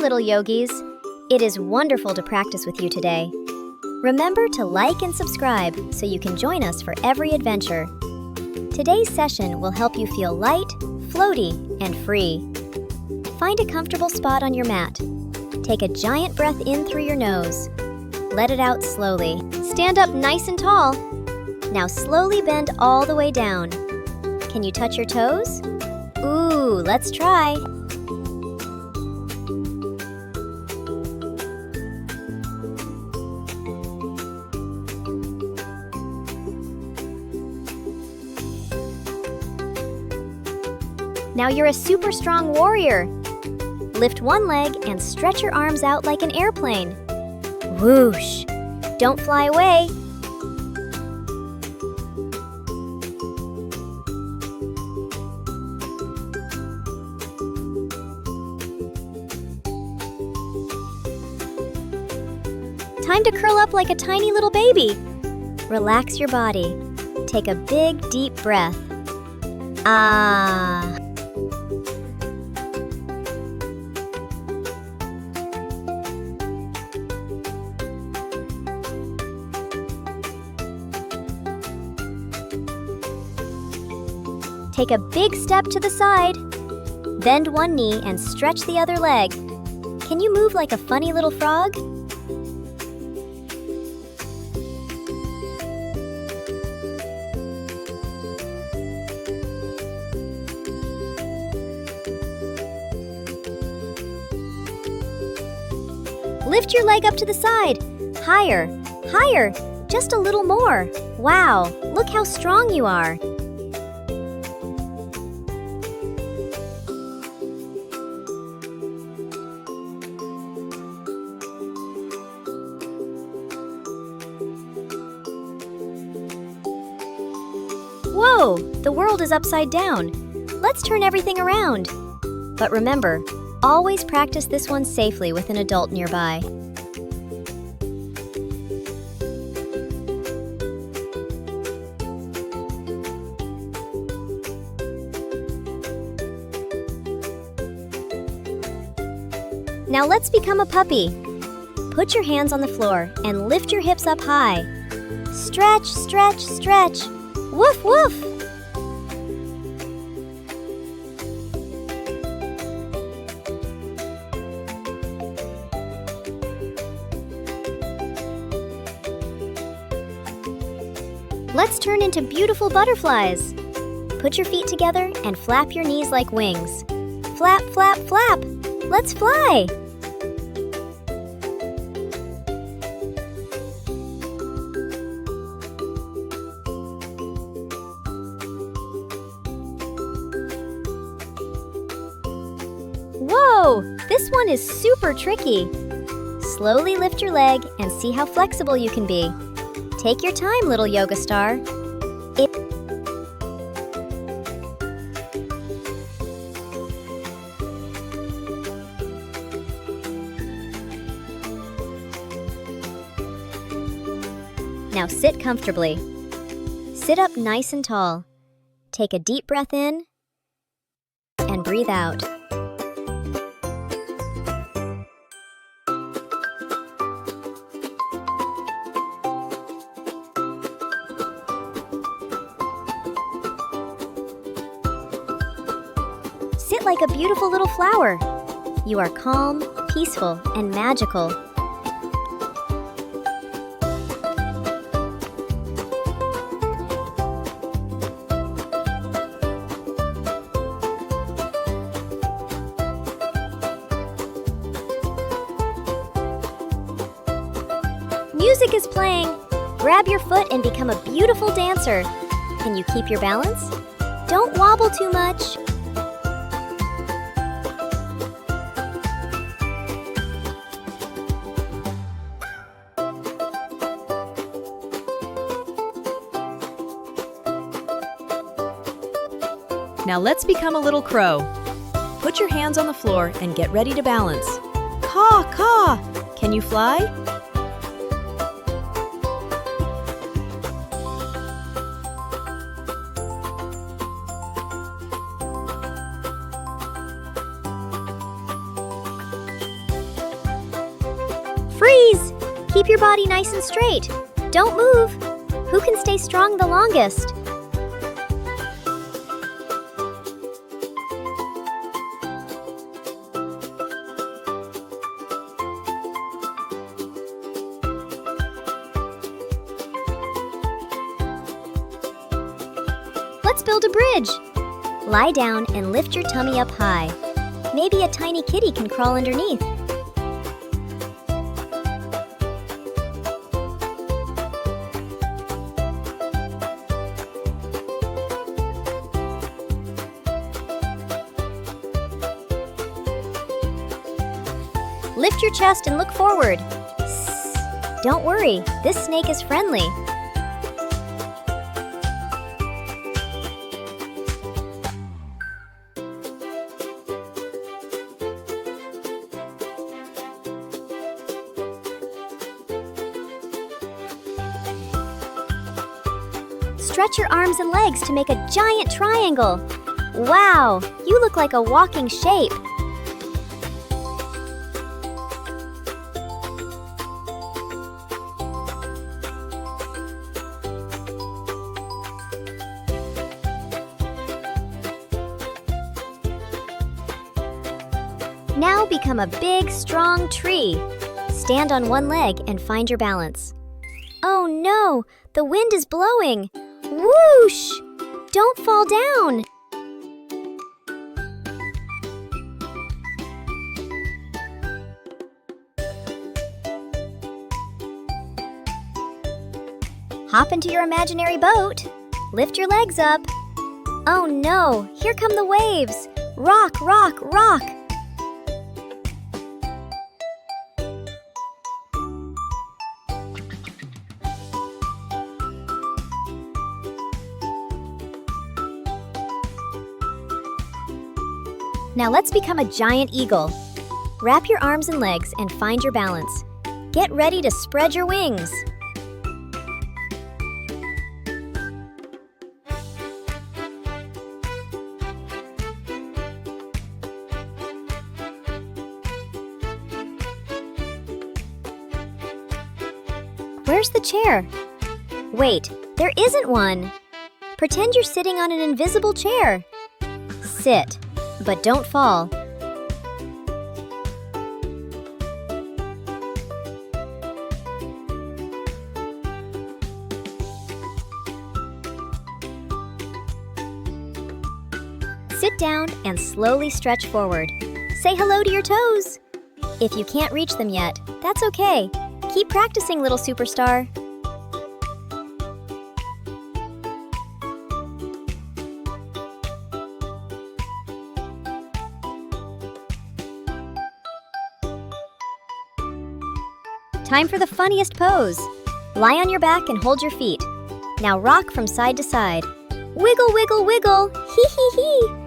little yogis. It is wonderful to practice with you today. Remember to like and subscribe so you can join us for every adventure. Today's session will help you feel light, floaty, and free. Find a comfortable spot on your mat. Take a giant breath in through your nose. Let it out slowly. Stand up nice and tall. Now slowly bend all the way down. Can you touch your toes? Ooh, let's try. Now you're a super strong warrior. Lift one leg and stretch your arms out like an airplane. Whoosh! Don't fly away. Time to curl up like a tiny little baby. Relax your body. Take a big, deep breath. Ah. Take a big step to the side. Bend one knee and stretch the other leg. Can you move like a funny little frog? Lift your leg up to the side. Higher, higher, just a little more. Wow, look how strong you are. Whoa, the world is upside down. Let's turn everything around. But remember, always practice this one safely with an adult nearby. Now let's become a puppy. Put your hands on the floor and lift your hips up high. Stretch, stretch, stretch. Woof, woof! Let's turn into beautiful butterflies. Put your feet together and flap your knees like wings. Flap, flap, flap! Let's fly! Whoa! This one is super tricky. Slowly lift your leg and see how flexible you can be. Take your time, little yoga star. Now sit comfortably. Sit up nice and tall. Take a deep breath in and breathe out. Sit like a beautiful little flower. You are calm, peaceful, and magical. Music is playing. Grab your foot and become a beautiful dancer. Can you keep your balance? Don't wobble too much. Now let's become a little crow. Put your hands on the floor and get ready to balance. Caw, caw! Can you fly? Freeze! Keep your body nice and straight. Don't move. Who can stay strong the longest? Let's build a bridge. Lie down and lift your tummy up high. Maybe a tiny kitty can crawl underneath. Lift your chest and look forward. Don't worry, this snake is friendly. Stretch your arms and legs to make a giant triangle. Wow, you look like a walking shape. Now become a big, strong tree. Stand on one leg and find your balance. Oh no, the wind is blowing. Whoosh! Don't fall down. Hop into your imaginary boat. Lift your legs up. Oh no, here come the waves. Rock, rock, rock. Now let's become a giant eagle. Wrap your arms and legs and find your balance. Get ready to spread your wings. Where's the chair? Wait, there isn't one. Pretend you're sitting on an invisible chair. Sit, but don't fall. Sit down and slowly stretch forward. Say hello to your toes. If you can't reach them yet, that's okay. Keep practicing, little superstar. Time for the funniest pose. Lie on your back and hold your feet. Now rock from side to side. Wiggle, wiggle, wiggle. Hee hee hee.